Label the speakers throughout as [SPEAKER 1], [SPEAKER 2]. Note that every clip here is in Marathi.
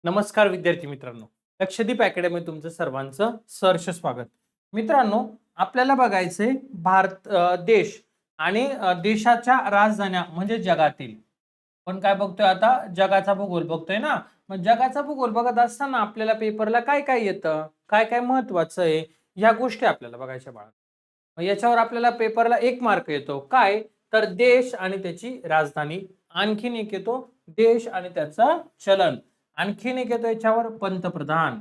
[SPEAKER 1] नमस्कार विद्यार्थी मित्रांनो. लक्षदीप अकॅडमी तुमचं सर्वांचं सहर्ष स्वागत. मित्रांनो, आपल्याला बघायचंय देश आणि देशाच्या राजधान्या म्हणजे जगातील. पण काय बघतोय आता? जगाचा भूगोल बघतोय ना. मग जगाचा भूगोल बघत असताना आपल्याला पेपरला काय काय येतं, काय काय महत्वाचं आहे, ह्या गोष्टी आपल्याला बघायच्या बाळा. मग याच्यावर आपल्याला पेपरला 1 मार्क येतो. काय? तर देश आणि त्याची राजधानी. आणखीन एक येतो देश आणि त्याचं चलन. आणखीन एक येतो याच्यावर पंतप्रधान.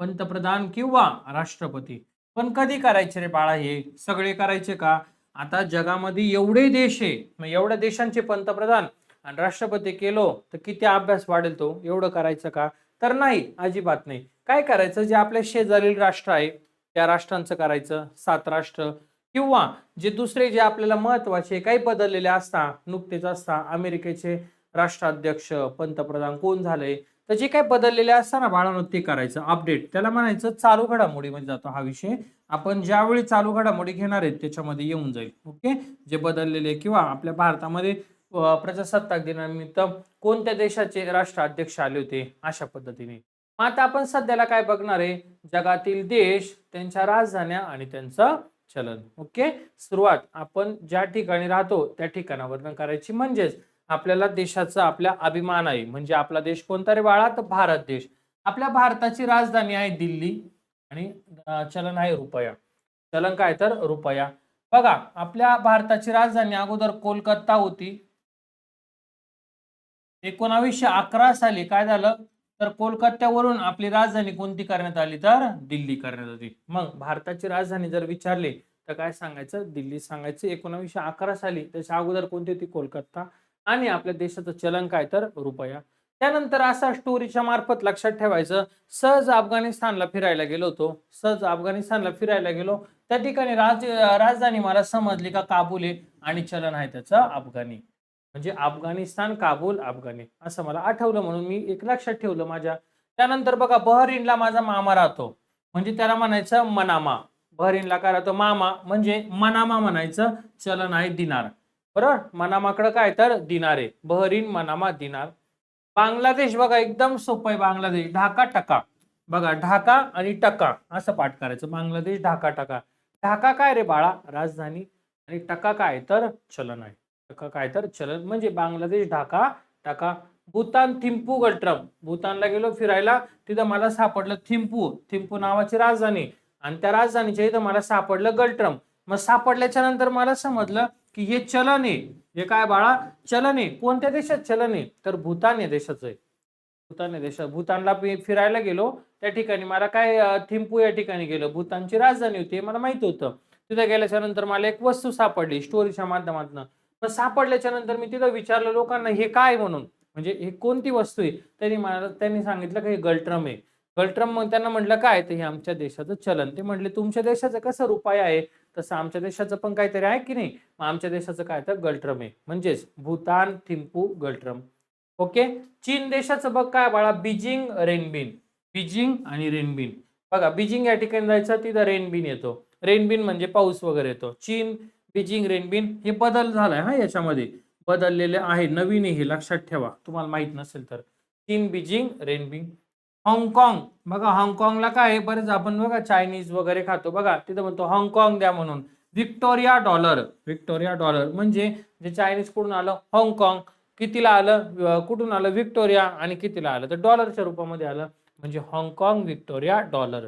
[SPEAKER 1] पंतप्रधान किंवा राष्ट्रपती. पण कधी करायचे रे बाळा हे? सगळे करायचे का? आता जगामध्ये एवढे देश आहे, मग एवढ्या देशांचे पंतप्रधान आणि राष्ट्रपती केलो तर किती अभ्यास वाढेल तो? एवढं करायचं का? तर नाही, अजिबात नाही. काय करायचं? जे आपल्या शेजारील राष्ट्र आहे त्या राष्ट्रांचं करायचं, 7 राष्ट्र, किंवा जे दुसरे जे आपल्याला महत्वाचे काही बदललेले असतात, नुकतेच असतात अमेरिकेचे राष्ट्राध्यक्ष, पंतप्रधान कोण झाले, तर जे काही बदललेले असतात ना बाळांनो, ते करायचं अपडेट. त्याला म्हणायचं चालू घडामोडीमध्ये जातो हा विषय. आपण ज्यावेळी चालू घडामोडी घेणार आहेत त्याच्यामध्ये येऊन जाईल. ओके. जे बदललेले किंवा आपल्या भारतामध्ये प्रजासत्ताक दिनानिमित्त कोणत्या देशाचे राष्ट्राध्यक्ष आले होते, अशा पद्धतीने. मग आता आपण सध्याला काय बघणार आहे? जगातील देश, त्यांच्या राजधान्या आणि त्यांचं चलन. ओके. सुरुवात आपण ज्या ठिकाणी राहतो त्या ठिकाणावरून करायची. म्हणजेच आपल्याला देशाचा आपला अभिमान आहे. म्हणजे आपला देश कोणता रे बाळा? तर भारत देश. आपल्या भारताची राजधानी आहे दिल्ली आणि चलन आहे रुपया. चलन काय? तर रुपया. बघा, आपल्या भारताची राजधानी अगोदर कोलकाता होती. 1911 साली काय झालं? तर कोलकात्यावरून आपली राजधानी कोणती करण्यात आली? तर दिल्ली करण्यात आली. मग भारताची राजधानी जर विचारली तर काय सांगायचं? दिल्ली सांगायचं. 1911 साली. त्याच्या अगोदर कोणती होती? कोलकाता. आणि आपल्या देशाचं चलन काय? तर रुपया. त्यानंतर असा स्टोरीच्या मार्फत लक्षात ठेवायचं, सहज अफगाणिस्तानला फिरायला गेलो होतो. सहज अफगाणिस्तानला फिरायला गेलो. त्या ठिकाणी राजधानी मला समजली का काबूल आहे आणि चलन आहे त्याचं अफगाणी. म्हणजे अफगाणिस्तान, काबूल, अफगाणी असं मला आठवलं म्हणून मी एक लक्षात ठेवलं माझ्या. त्यानंतर बघा, बहरीनला माझा मामा राहतो. म्हणजे त्याला म्हणायचं मनामा. बहरीनला काय राहतो? मामा. म्हणजे मनामा म्हणायचं. चलन आहे दिनार. बरोबर. मनामाकडे काय? तर दिनार आहे. बहरीन, मनामा, दिनार. बांगलादेश बघा, एकदम सोपं आहे. बांगलादेश ढाका टका. बघा, ढाका आणि टका असं पाठ करायचं. बांगलादेश, ढाका टका. ढाका काय रे बाळा? राजधानी. आणि टका काय? तर चलन आहे. टका काय? तर चलन. म्हणजे बांगलादेश, ढाका टका. भूतान, थिम्पू, गल्ट्रम. भूतानला गेलो फिरायला, तिथं मला सापडलं थिम्पू. थिम्पू नावाची राजधानी. आणि त्या राजधानीच्या इथं मला सापडलं गल्ट्रम. मग सापडल्याच्या नंतर मला समजलं की हे चलन आहे. हे काय बाळा? चलन आहे. कोणत्या देशात चलन आहे? तर भूतान या देशाचं आहे. भूतान या देशात. भूतानला मी फिरायला गेलो. त्या ठिकाणी मला काय थिम्पू या ठिकाणी गेलो. भूतानची राजधानी होती हे मला माहित होतं. तिथे गेल्याच्या नंतर मला एक वस्तू सापडली स्टोरीच्या माध्यमातून. मग सापडल्याच्या नंतर मी तिथं विचारलं लोकांना हे काय म्हणून, म्हणजे हे कोणती वस्तू आहे? त्यांनी सांगितलं की हे गल्ट्रम आहे. गल्ट्रम. मग त्यांना म्हटलं काय? तर हे आमच्या देशाचं चलन. ते म्हटले तुमच्या देशाचं कसं रुपया आहे तसं आमच्या देशाचं पण काहीतरी आहे की नाही? मग आमच्या देशाचं काय? तर गल्ट्रम आहे. म्हणजेच भूतान, थिम्पू, गल्ट्रम. ओके. चीन देशाचं बघ काय बाळा? बीजिंग, रेनबिन. बीजिंग आणि रेनबिन. बघा, बीजिंग या ठिकाणी जायचं, तिथं रेनबिन येतो. रेनबिन म्हणजे पाऊस वगैरे येतो. चीन, बीजिंग, रेनबिन. हे बदल झालाय हा, याच्यामध्ये बदललेले आहे. नवीन आहे हे, लक्षात ठेवा तुम्हाला माहित नसेल तर. चीन, बीजिंग, रेनबिन. हाँगकाँग. बघा, हाँगकाँगला काय आहे? बरेच आपण बघा चायनीज वगैरे खातो बघा, तिथं म्हणतो हाँगकाँग द्या म्हणून. Victoria dollar. व्हिक्टोरिया डॉलर म्हणजे जे चायनीज कुठून आलं? हाँगकाँग. कितीला आलं? कुठून आलं? व्हिक्टोरिया. आणि कितीला आलं? तर डॉलरच्या रूपामध्ये आलं. म्हणजे हाँगकाँग, व्हिक्टोरिया, डॉलर.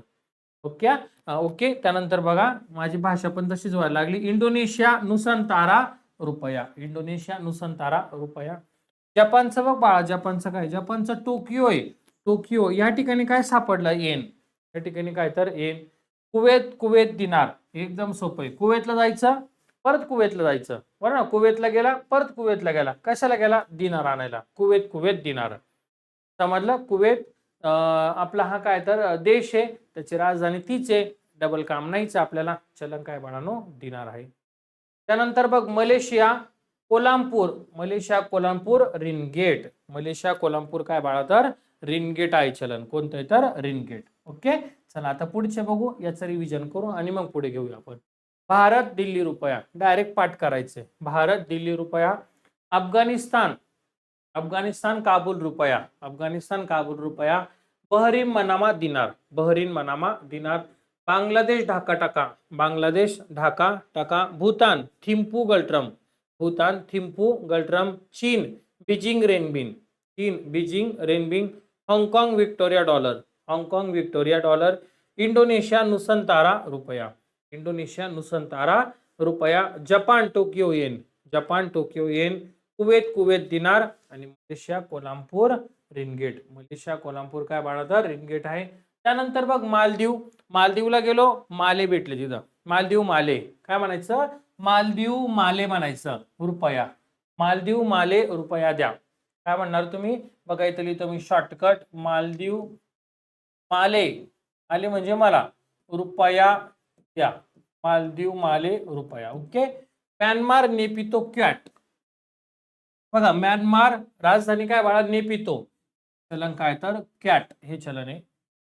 [SPEAKER 1] ओके. ओके. त्यानंतर बघा, माझी भाषा पण तशीच व्हायला लागली. इंडोनेशिया, नुसंतारा, रुपया. इंडोनेशिया, नुसंतारा, रुपया. जपानचं बघ बाळा, जपानचं काय? जपानचं टोकियो आहे. टोकियो या ठिकाणी काय सापडलं? येन. या ठिकाणी काय? तर येन. कुवेत, कुवेत दिनार. एकदम सोपं आहे. कुवेतला जायचं, परत कुवेतला जायचं. बरं ना. कुवेतला गेला, परत कुवेतला गेला. कशाला गेला? दिनार आणायला. कुवेत, कुवेत, दिनार. समजलं? कुवेत आपला हा काय? तर देश आहे. त्याची राजधानी तीच आहे. डबल काम नाहीच आपल्याला. चलन काय बाळानो? दिनार आहे. त्यानंतर बघ, मलेशिया, कोलामपूर. मलेशिया, कोलामपूर, रिनगेट. मलेशिया, कोलामपूर काय बाळा? तर रिनगेट आहे चलन. कोणतं आहे? तर रिनगेट. ओके. चला आता पुढचे बघू, याचं रिव्हिजन करू आणि मग पुढे घेऊया आपण. भारत, दिल्ली, रुपया. डायरेक्ट पाठ करायचे. भारत, दिल्ली, रुपया. अफगाणिस्तान, अफगाणिस्तान काबूल रुपया, अफगाणिस्तान काबूल रुपया. बहरीन मनामा दिनार, बहरीन मनामा दिनार. बांगलादेश ढाका टाका, बांगलादेश ढाका टाका. भूतान थिम्पू गल्ट्रम, भूतान थिम्पू गल्ट्रम. चीन बीजिंग रेनबिन, चीन बीजिंग रेनबिन. हाँगकाँग विक्टोरिया डॉलर, हाँगकाँग विक्टोरिया डॉलर. इंडोनेशिया नुसंतारा रुपया, इंडोनेशिया नुसंतारा रुपया. जपान टोकियो येन, जपान टोकियो येन. कुवेत कुवेत दिनार. आणि मलेशिया कोलामपूर रिंगेट, मलेशिया कोलामपूर काय बाळा तर रिंगेट आहे. त्यानंतर बघ मालदीव, मालदीवला गेलो, माले भेटले तिथं. मालदीव माले काय म्हणायचं, मालदीव माले म्हणायचं रुपया. मालदीव माले रुपया द्या. काय म्हणणार तुम्ही, बघा इथं लिहितो मी शॉर्टकट. मालदीव माले, माले म्हणजे मला, रुपया द्या. मालदीव माले रुपया. ओके. म्यानमार नेपितो क्वॅट, बघा म्यानमार राजधानी काय बाळा, नेपितो. चलन काय तर कॅट हे चलन आहे.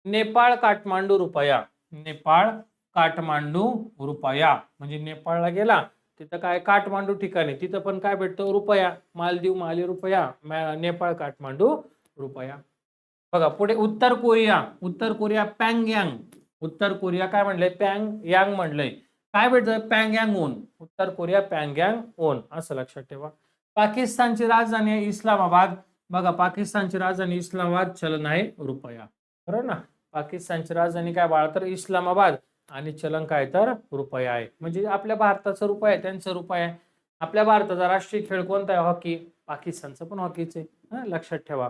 [SPEAKER 1] नेपाळ काठमांडू रुपया, नेपाळ काठमांडू रुपया. म्हणजे नेपाळला गेला तिथं काय काठमांडू ठिकाणी, तिथं पण काय भेटतो रुपया. मालदीव माले रुपया, नेपाळ काठमांडू रुपया. बघा पुढे उत्तर कोरिया, उत्तर कोरिया पँगयांग, उत्तर कोरिया काय म्हणलंय, पँगयांग म्हणलंय. काय भेटतं, पँगयांग ओन. उत्तर कोरिया पँगयांग ओन, असं लक्षात ठेवा. पाकिस्तानची राजधानी आहे इस्लामाबाद, बघा पाकिस्तानची राजधानी इस्लामाबाद, चलन आहे रुपया. बरोबर ना. पाकिस्तानची राजधानी काय बाळा तर इस्लामाबाद, आणि चलन काय तर रुपया आहे. म्हणजे आपल्या भारताचा रुपया आहे, त्यांचा रुपया आहे. आपल्या भारताचा राष्ट्रीय खेळ कोणता आहे, हॉकी. पाकिस्तानचं पण हॉकीच आहे, लक्षात ठेवा.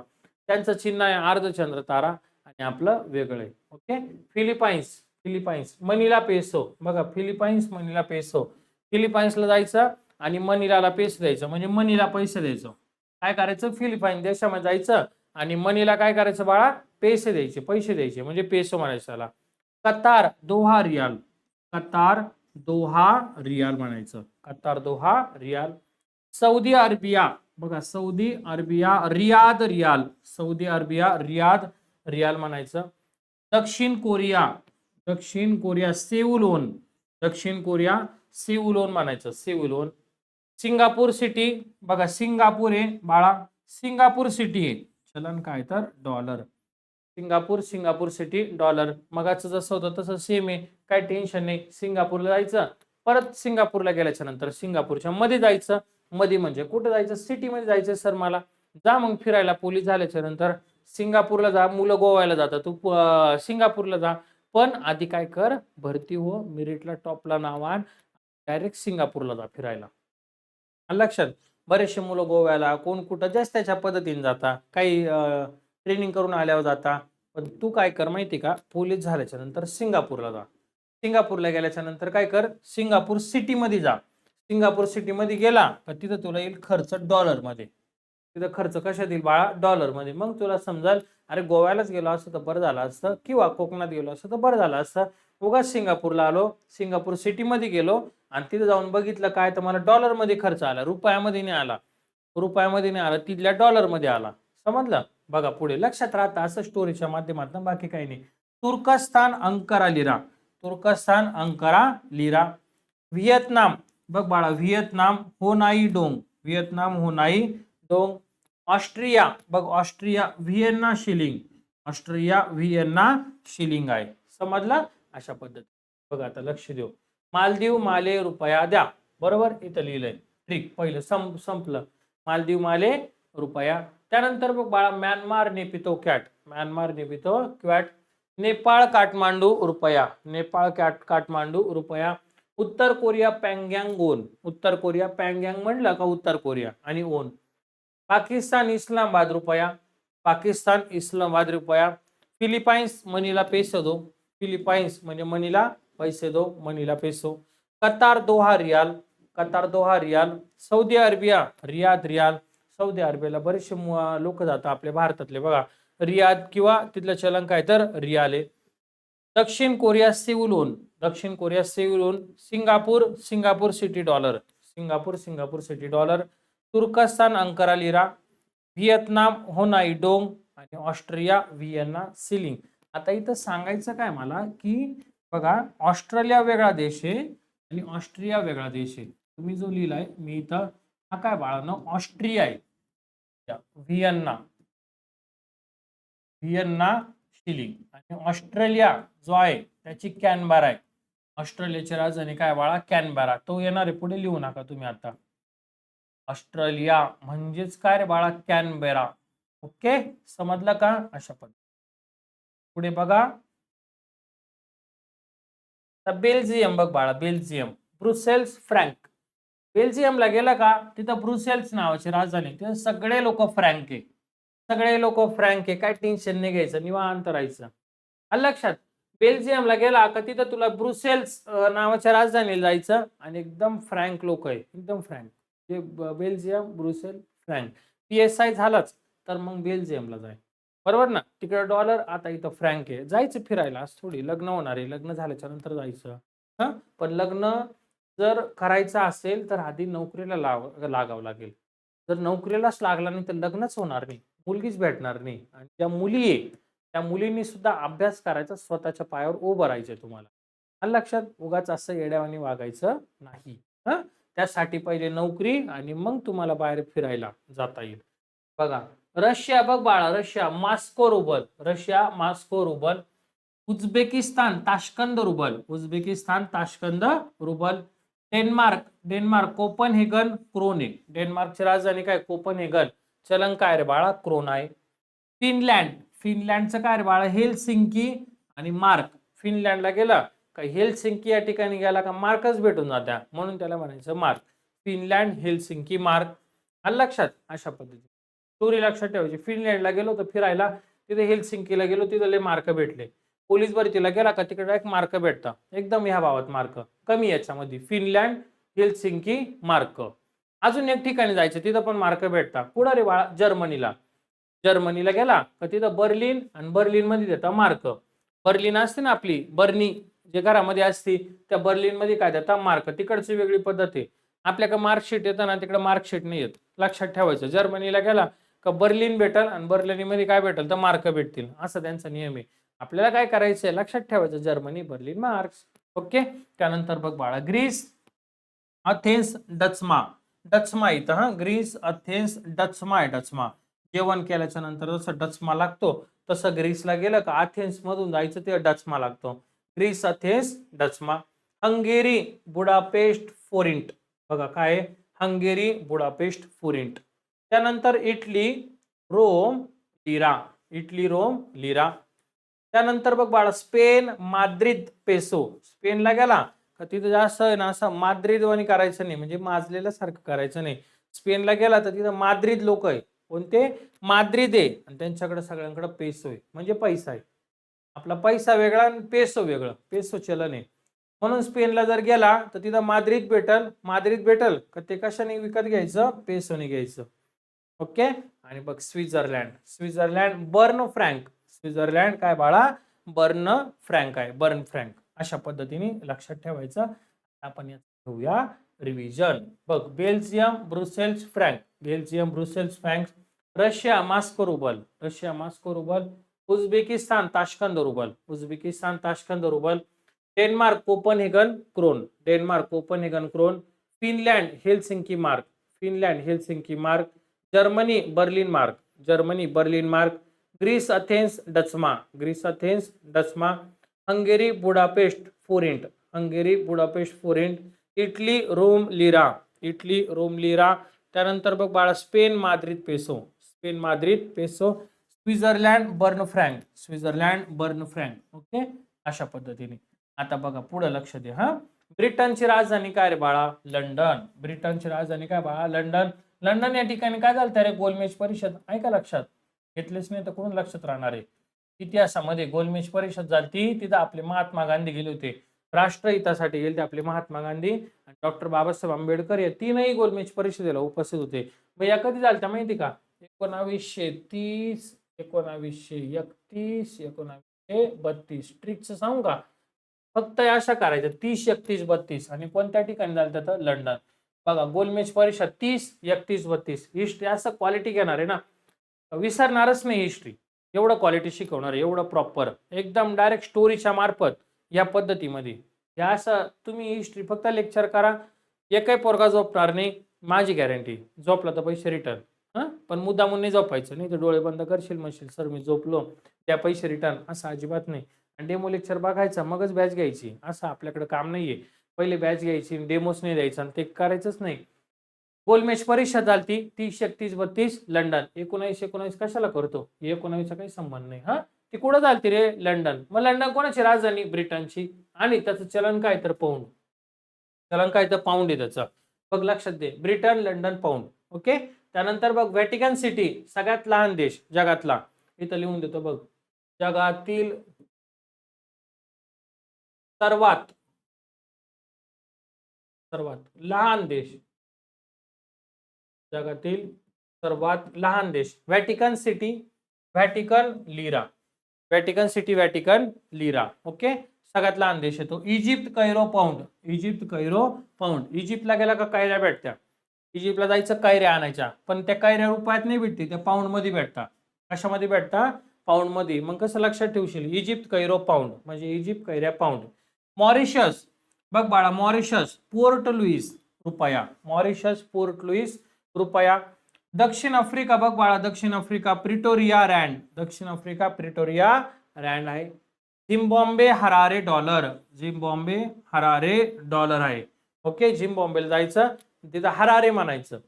[SPEAKER 1] त्यांचं चिन्ह आहे अर्धचंद्र तारा, आणि आपलं वेगळं आहे. Okay. Philippines, Philippines Manila peso, बघा फिलिपाईन्स मनीला पेसो. फिलिपाईन्सला जायचं आणि मनीलाला पैसे द्यायचं, म्हणजे मनीला पैसे द्यायचं. काय करायचं, फिलिपाईन देशामध्ये जायचं आणि मनीला काय करायचं बाळा, पैसे द्यायचे, पैसे द्यायचे, म्हणजे पेसो म्हणायचं त्याला. Qatar Doha riyal, Qatar Doha riyal म्हणायचं, Qatar Doha riyal. Saudi Arabia, बघा Saudi Arabia Riyadh riyal, Saudi Arabia Riyadh riyal म्हणायचं. दक्षिण कोरिया, दक्षिण कोरिया सेउलोन, दक्षिण कोरिया सेउलोन म्हणायचं, सेउलोन. सिंगापूर सिटी, बघा सिंगापूर आहे बाळा, सिंगापूर सिटी आहे, चलन काय तर dollar. Singapore, Singapore city dollar. मगाचं जसं होतं तसं सेम आहे, काय टेन्शन नाही. सिंगापूरला जायचं, परत सिंगापूरला गेल्याच्या नंतर सिंगापूरच्या मध्ये जायचं. मध्ये म्हणजे कुठं जायचं, सिटी मध्ये जायचं सर मला. जा मग फिरायला, पोलीस झाल्याच्या नंतर सिंगापूरला जा. मुलं गोव्याला जातात, तू सिंगापूरला जा. पण आधी काय कर, भरती हो, मेरिटला टॉपला नाव आण, डायरेक्ट सिंगापूरला जा फिरायला. लक्षात. बरेचसे मुलं गोव्याला, कोण कुठं जास्त त्याच्या पद्धतीने जाता, काही ट्रेनिंग करून आल्यावर जाता. पण तू काय कर माहिती का, पोलीस झाल्याच्या नंतर सिंगापूरला जा. सिंगापूरला गेल्याच्या नंतर काय कर, सिंगापूर सिटी मध्ये जा. सिंगापूर सिटी मध्ये गेला तर तिथं तुला येईल खर्च डॉलर मध्ये. तिथं खर्च कशात येईल बाळा, डॉलर मध्ये. मग तुला समजाल, अरे गोव्यालाच गेलो असतं तर बरं झालं असतं, किंवा कोकणात गेलो असतं तर बरं झालं असतं. उगाच सिंगापूरला आलो, सिंगापूर सिटी मध्ये गेलो आणि तिथे जाऊन बघितलं काय तर मला डॉलर मध्ये खर्च आला, रुपयामध्ये नाही आला, रुपयामध्ये नाही आला, तिथल्या डॉलर मध्ये आला. समजलं. बघा पुढे लक्षात राहतं असं स्टोरीच्या माध्यमातून, बाकी काही नाही. तुर्कस्तान अंकारा लिरा, तुर्कस्तान अंकारा लिरा. व्हिएतनाम, बघ बाळा व्हिएतनाम होनाई डोंग, व्हिएतनाम होनाई डोंग. ऑस्ट्रिया, बघ Austria Vienna schilling, Austria Vienna schilling आहे. समजलं. अशा पद्धती बघा, आता लक्ष देऊ. मालदीव माले रुपया द्या, बरोबर इथं लिहिलंय. ठीक, पहिलं संपलं. मालदीव माले रुपया. त्यानंतर बघ बाळा Myanmar Naypyidaw kyat, Myanmar Naypyidaw kyat. Nepal Kathmandu रुपया, नेपाळ काठमांडू रुपया. उत्तर कोरिया पँगयांग ओन, उत्तर कोरिया पँगयांग म्हणलं का उत्तर कोरिया आणि ओन. पाकिस्तान इस्लामाबाद रुपया, पाकिस्तान इस्लामाबाद रुपया. फिलिपाईन्स मनीला पेसो दो, फिलिपाईन्स म्हणजे मनीला पैसे दो, Manila peso. Qatar Doha riyal, Qatar Doha riyal. Saudi Arabia Riyadh riyal, Saudi अरेबियाला बरेचसे लोक जातात आपल्या भारतातले बघा, रियाद किंवा तिथलं चलन काय तर रियाल आहे. दक्षिण कोरिया सेउलोन, दक्षिण Korea Seoul won. Singapore, Singapore city dollar, Singapore, Singapore city dollar. तुर्कस्तान Ankara lira. Vietnam Hanoi dong आणि ऑस्ट्रिया व्हिएन्ना शिलिंग. आता इथं सांगायचं काय मला की बघा ऑस्ट्रेलिया वेगळा देश आहे आणि ऑस्ट्रिया वेगळा देश आहे. तुम्ही जो लिहिलाय मी इथं, हा काय बाळांनो ऑस्ट्रिया आहे, व्हिएन्ना, व्हिएन्ना शिलिंग. आणि ऑस्ट्रेलिया जो आहे त्याची कॅनबरा आहे. ऑस्ट्रेलियाची राजधानी काय बाळा? कॅनबरा. तो येणार आहे, पुढे लिहू नका तुम्ही आता. ऑस्ट्रेलिया म्हणजेच काय रे बाळा? कॅनबेरा. ओके, समजलं का? अशा पद्धती. पुढे बघा, बेल्जियम बघ बाळा, बेल्जियम. Brussels frank. बेल्जियमला गेला का तिथं ब्रुसेल्स नावाची राजधानी, तिथं सगळे लोक फ्रँक आहे, सगळे लोक फ्रँक आहे, काय टेन्शन नाही घ्यायचं, निवांत राहायचं. आलं लक्षात? बेल्जियमला गेला का तिथं तुला ब्रुसेल्स नावाच्या राजधानीला जायचं आणि एकदम फ्रँक लोक आहे, एकदम फ्रँक. जे बेल्जियम, ब्रुसेल, फ्रँक. PSI झालंच तर मग बेल्जियमला जाय, बरोबर ना? तिकडे डॉलर, आता इथं फ्रँक आहे. जायचं फिरायला, आज थोडी लग्न होणार आहे, लग्न झाल्याच्या नंतर जायचं. हा, पण लग्न जर करायचं असेल तर आधी नोकरीला लागावं लागेल. जर नोकरीलाच लागला नाही तर लग्नच होणार नाही, मुलगीच भेटणार नाही. आणि त्या मुली आहे त्या मुलींनी सुद्धा अभ्यास करायचा, स्वतःच्या पायावर उभं राहायचंय तुम्हाला. आलं लक्षात? उगाच असं येड्यावानी वागायचं नाही. हा, त्यासाठी पहिले नोकरी आणि मग तुम्हाला बाहेर फिरायला जाता येईल. बघा, रशिया बघ बाळा, Russia Moscow rouble, Russia Moscow rouble. Uzbekistan Tashkent rouble, Uzbekistan Tashkent rouble. Denmark, Denmark Copenhagen krone आहे. डेन्मार्कची राजधानी काय? कोपनहेगन. चलन काय रे बाळा? क्रोन आहे. फिनलँड, फिनलँडचं काय रे बाळा? हेलसिंकी आणि मार्क. फिनलँडला गेला का हेलसिंकी या ठिकाणी गेला का मार्कच भेटून जात्या, म्हणून त्याला म्हणायचं मार्क. Finland, Helsinki, mark. आलं लक्षात? अशा पद्धतीने स्टोरी लक्षात ठेवायची. फिनलँडला गेलो तर फिरायला, तिथे हेलसिंकीला गेलो तिथे लय मार्क भेटले. पोलीस भरतीला गेला का तिकडे एक मार्क भेटतं, एकदम ह्या भावात मार्क कमी याच्यामध्ये. Finland, Helsinki, mark. अजून एक ठिकाणी जायचं, तिथं पण मार्क भेटतात. पुढे रे बाळा, जर्मनीला. जर्मनीला गेला का तिथं बर्लिन, आणि बर्लिन मध्ये देता मार्क. बर्लिन असते ना आपली, बर्नी जे घरामध्ये असते, त्या बर्लिन मध्ये काय देता? मार्क. तिकडची वेगळी पद्धत आहे. आपल्याकडे मार्कशीट येतं ना, तिकडे मार्कशीट नाही येत. लक्षात ठेवायचं. जर्मनीला गेला का बर्लिन भेटल, आणि बर्लिनमध्ये काय भेटल तर मार्क भेटतील, असं त्यांचा नियम आहे. आपल्याला काय करायचंय? लक्षात ठेवायचं, जर्मनी, बर्लिन, मार्क्स. ओके. त्यानंतर बघ बाळा, ग्रीस, अथेन्स, डचमा. डचमा इथं, हा, ग्रीस, अथेन्स, डचमा आहे. डचमा जेवण केल्याच्या नंतर जसं डचमा लागतो तसं ग्रीसला गेलं का अथेन्स मधून जायचं, ते डचमा लागतो. Greece, Athens, drachma. Hungary, Budapest, forint. बघा काय? Hungary, Budapest, forint. त्यानंतर Italy, Rome, lira. Italy, Rome, lira. त्यानंतर बघ बाळा, स्पेन, माद्रिद, पेसो. स्पेनला गेला का तिथं जास्त आहे ना असं माद्रिद वाणी करायचं नाही, म्हणजे माजलेल्या सारखं करायचं नाही. स्पेनला गेला तर तिथं माद्रिद लोक आहे. कोणते? माद्रिद आहे, आणि त्यांच्याकडे सगळ्यांकडे पेसो आहे, म्हणजे पैसा आहे. आपला पैसा वेगळा आणि पेसो वेगळं, पेसो चलन आहे. म्हणून स्पेनला जर गेला तर तिथं माद्रिद भेटल. माद्रिद भेटल का ते कशाने विकत घ्यायचं? पेसोने घ्यायचं. ओके. आणि बघ, Switzerland, Switzerland, Bern franc. Switzerland काय बाळा? बर्न फ्रँक आहे, बर्न फ्रँक. अशा पद्धतीने लक्षात ठेवायचं. आपण यात घेऊया रिव्हिजन. बघ, Belgium, Brussels, franc. Belgium, Brussels, franc. Russia, Moscow rouble. Russia, Moscow rouble. Uzbekistan, Tashkent rouble. Uzbekistan, Tashkent rouble. Denmark, Copenhagen krone. Denmark, Copenhagen krone. Finland, Helsinki mark. Finland, Helsinki mark. Germany, Berlin mark. Germany, Berlin mark. Greece, Athens, drachma. Greece, Athens, drachma. Hungary, Budapest, फोरिंट. Hungary, Budapest, forint. Italy, Rome, lira. Italy, Rome, lira. त्यानंतर बघ बाळा, Spain, Madrid, peso. Spain, Madrid, peso. Switzerland, Bern franc. Switzerland, Bern franc. Okay. अशा पद्धतीने. आता बघा पुढे लक्ष द्या. हा, ब्रिटनची राजधानी काय रे बाळा? लंडन. ब्रिटनची राजधानी काय बाळा? लंडन. लंडन या ठिकाणी काय झालं रे? गोलमेज परिषद. ऐका लक्षात, घेतलेच नाही तर कोण लक्षात राहणार आहे? इतिहासामध्ये गोलमेज परिषद झाली, तिथं आपले महात्मा गांधी गेले होते. राष्ट्रहितासाठी गेले ते आपले महात्मा गांधी, आणि डॉक्टर बाबासाहेब आंबेडकर या तीनही गोलमेज परिषदेला उपस्थित होते. मग या कधी झाल्या माहिती का? 1930, 1931, 1932. ट्रिकच सांगू का? फक्त अशा करायचं 30, 31, 32. आणि कोणत्या ठिकाणी झालं तर लंडन. बघा, गोलमेज परिषद 30, 31, 32. हिस्ट्री असं क्वालिटी घेणार आहे ना, विसरणारच नाही हिस्ट्री. एवढं क्वालिटी शिकवणार, एवढं प्रॉपर, एकदम डायरेक्ट स्टोरीच्या मार्फत या पद्धतीमध्ये. या असं तुम्ही हिस्ट्री फक्त लेक्चर करा, एकही पोरगा झोपणार नाही, माझी गॅरंटी. झोपला तर पैसे रिटर्न. पण पण मुद्दामून नाही झोपायचं, नाही तर डोळे बंद करशील म्हणशील सर मी झोपलो त्या पैसे रिटर्न, असं अजिबात नाही. आणि डेमो लेक्चर बघायचा मगच बॅच घ्यायची, असं आपल्याकडे काम नाहीये. पहिले बॅच घ्यायची, डेमोच नाही द्यायचा आणि ते करायचंच नाही. गोलमेज परीक्षा झालती 30-31-32 लंडन. 19-19 कशाला करतो, 19चा काही संबंध नाही. हा ती कुठं झालती रे, लंडन. मग लंडन कोणाची राजधानी, ब्रिटनची. आणि त्याचं चलन काय तर पाऊंड, चलन काय तर पाऊंड आहे त्याचं. बघ लक्षात दे, ब्रिटन, लंडन, पाऊंड. ओके. त्यानंतर बघ व्हॅटिकन सिटी, सगळ्यात लहान देश जगातला, इथं लिहून देतो बघ, जगातील सर्वात सर्वात लहान देश, जगातील सर्वात लहान देश, Vatican City, Vatican lira, Vatican City, Vatican lira. Okay. सगळ्यात लहान देश आहे तो. Egypt, Cairo, pound, Egypt, Cairo, pound. इजिप्तला गेला का कैऱ्या भेटत्या, इजिप्तला जायचं कैऱ्या आणायच्या, पण त्या कैऱ्या रुपयात नाही भेटते, त्या पाऊंड मध्ये भेटतात. कशामध्ये भेटतात, पाऊंड मध्ये. मग कसं लक्षात ठेवशील, इजिप्त, कैरो, पाऊंड, म्हणजे इजिप्त, कैऱ्या, पाऊंड. मॉरिशस, बघ बाळा, मॉरिशस, पोर्ट लुईस, रुपया, मॉरिशस, पोर्ट लुईस, रुपया. दक्षिण आफ्रिका, बघ बाळा, दक्षिण आफ्रिका, प्रिटोरिया रँड, दक्षिण आफ्रिका, प्रिटोरिया रँड आहे. Zimbabwe, Harare, dollar, Zimbabwe, Harare, dollar आहे. ओके. झिम्बाब्वेला जायचं, तिथं हरारे म्हणायचं.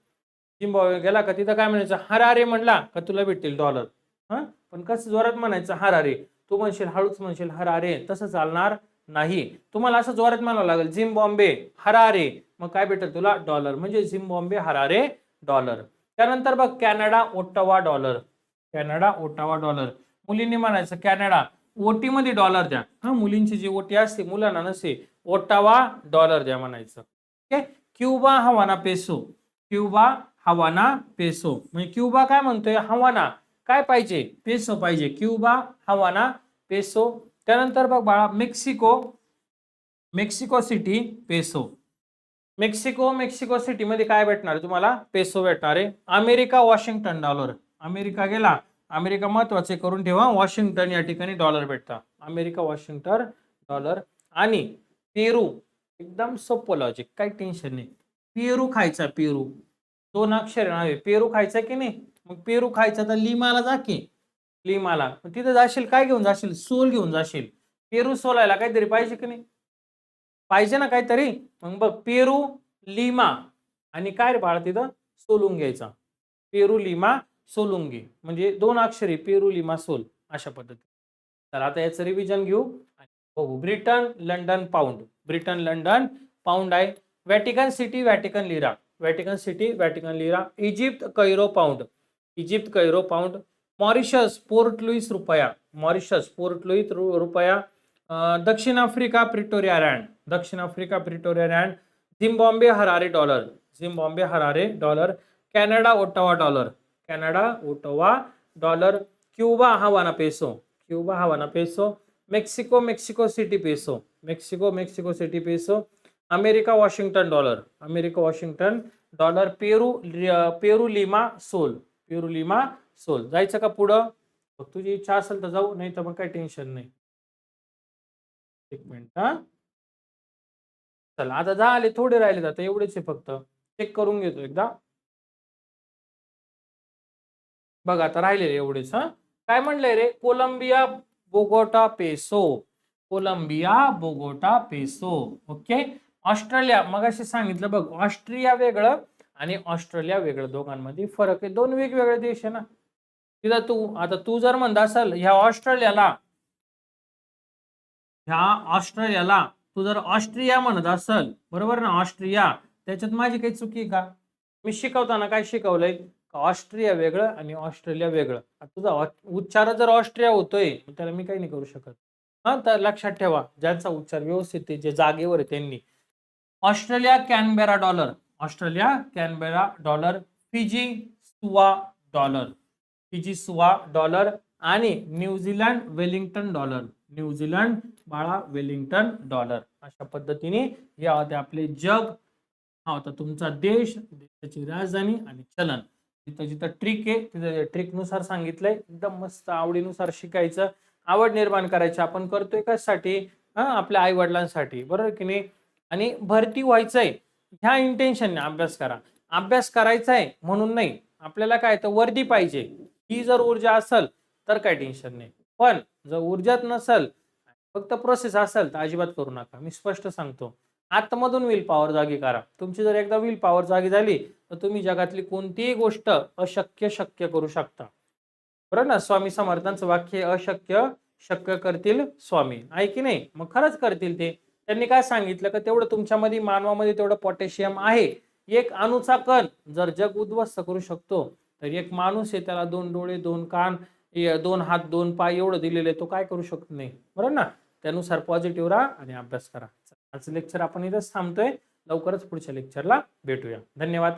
[SPEAKER 1] झिम्बाब्वे गेला का तिथं काय म्हणायचं, हरारे म्हणला का तुला भेटतील डॉलर. हा, पण कसं जोरात म्हणायचं हरारे, तू म्हणशील हळूच म्हणशील हरारे, तसं चालणार नाही. तुम्हाला असं जोरात म्हणावं लागेल, झिम्बाब्वे, हरारे, मग काय भेटेल तुला, डॉलर. म्हणजे झिम्बाब्वे, हरारे, डॉलर. त्यानंतर बघ Canada, Ottawa, dollar, Canada, Ottawa, dollar. मुलींनी म्हणायचं कॅनडा, ओटी मध्ये डॉलर द्या. हा, मुलींची जी ओटी असते, मुलांना नसते, ओट्टावा डॉलर द्या म्हणायचं. Okay. Cuba, Havana, peso, Cuba, Havana, peso. म्हणजे क्युबा काय म्हणतोय, हवाना काय पाहिजे, पेसो पाहिजे. Cuba, Havana, peso. त्यानंतर बघ बाळा, Mexico, Mexico City, peso. Mexico City मध्ये काय भेटणार तुम्हाला, पेसो भेटणार आहे. America, Washington, dollar. अमेरिका गेला, अमेरिका महत्वाचे करून ठेवा, वॉशिंग्टन या ठिकाणी डॉलर भेटतात. America, Washington, dollar. आणि पेरू, एकदम सोपं लॉजिक, काही टेन्शन नाही. पेरू खायचा, पेरू, 2 अक्षर आहे, पेरू खायचा की नाही. मग पेरू खायचा तर लिमाला जा की, लिमाला. तिथे जाशील काय घेऊन जाशील, सोल घेऊन जाशील. पेरू सोलायला काहीतरी पाहिजे की नाही, पाहिजे ना काहीतरी. मग बघ, पेरू, लिमा, आणि काय रे बाळा तिथं, सोलून घ्यायचा. पेरू, लिमा, सोलुंगी, म्हणजे 2 अक्षरी, पेरू, लिमा, सोल, अशा पद्धती. तर आता याचं रिव्हिजन घेऊ आणि बघू. Britain, London, pound, Britain, London, pound आहे. Vatican City, Vatican lira, Vatican City, Vatican lira. Egypt, Cairo, pound, Egypt, Cairo, pound. Mauritius, Port Louis, रुपया, मॉरिशस, पोर्ट लुईस, रुपया. दक्षिण आफ्रिका, प्रिटोरिया रँड, दक्षिण Africa, Pretoria rand. Zimbabwe, Harare, dollar, Zimbabwe, Harare, dollar. Canada, Ottawa, dollar, Canada, Ottawa, dollar. Cuba, Havana, peso, Cuba, Havana, peso. Mexico, Mexico City, peso, Mexico, Mexico City, peso. America, Washington, dollar, America, Washington, dollar. Peru, Peru, Lima, sol, Peru, Lima, sol. जायचं का पुढं, तुझी इच्छा असेल तर जाऊ, नाही तर मग काही टेन्शन नाही. एक मिनिट हा, चला आता झाले, थोडे राहिले, आता एवढेच आहे फक्त, चेक करून घेतो एकदा. बघ आता राहिले एवढेच. हा, काय म्हणलंय रे, Colombia, Bogota, peso, Colombia, Bogota, peso. Okay. Australia, मगाशी सांगितलं बघ, ऑस्ट्रिया वेगळं आणि ऑस्ट्रेलिया वेगळं, दोघांमध्ये फरक आहे, 2 वेगवेगळे देश आहे ना. तिथं तू जर म्हणत असेल ह्या ऑस्ट्रेलियाला तू जर ऑस्ट्रिया म्हणत असेल, बरोबर ना, ऑस्ट्रिया, त्याच्यात माझी काही चुकी आहे का. मी शिकवताना काय शिकवलंय, ऑस्ट्रिया वेगळं आणि ऑस्ट्रेलिया वेगळं. तुझा उच्चार जर ऑस्ट्रिया होतोय, त्याला मी काही नाही करू शकत. हा, तर लक्षात ठेवा, ज्यांचा उच्चार व्यवस्थित आहे, जे जागेवर आहे त्यांनी. Australia, Canberra, dollar, Australia, Canberra, dollar. Fiji, सुवा, डॉलर, फिजी, सुवा, डॉलर. आणि न्यूझीलंड, वेलिंग्टन, डॉलर, न्यूझीलंड, बाळा, वेलिंग्टन, डॉलर. अशा पद्धतीने हे होते आपले जग, हा होता तुमचा देश, देशाची राजधानी आणि चलन. जिथं जिथं ट्रिक आहे तिथं ट्रिकनुसार सांगितलंय, एकदम मस्त आवडीनुसार शिकायचं, आवड निर्माण करायची. आपण करतोय कशासाठी, हा, आपल्या आई वडिलांसाठी, बरोबर की नाही. आणि भरती व्हायचंय ह्या इंटेन्शनने अभ्यास करा. अभ्यास करायचा आहे म्हणून नाही, आपल्याला काय तर वर्दी पाहिजे. ही जर ऊर्जा असेल तर काय टेन्शन नाही. पण जर ऊर्जाच नसेल, फक्त प्रोसेस असेल तर अजिबात करू नका. मी स्पष्ट सांगतो. आतमधून विल पॉवर जागी करा. तुमची जर एकदा विल पॉवर जागी झाली तर तुम्ही जगातली कोणतीही गोष्ट अशक्य शक्य करू शकता. बरोबर ना? स्वामी समर्थांचं वाक्य अशक्य शक्य करतील स्वामी. आहे की नाही? मग खरंच करतील ते. त्यांनी काय सांगितलं की तेवढं तुमच्यामध्ये मानवामध्ये तेवढं पोटॅशियम आहे. एक अणूचा कण जर जग उद्ध्वस्त करू शकतो, तर एक माणूस आहे त्याला 2 डोळे, 2 कान, 2 हात, 2 पाय एवढं दिलेलं आहे. तो काय करू शकत नाही. बरोबर ना? त्यानुसार पॉझिटिव्ह राहा आणि अभ्यास करा. आजचं लेक्चर आपण इथेच थांबतोय. लवकरच पुढच्या लेक्चरला भेटूया. धन्यवाद.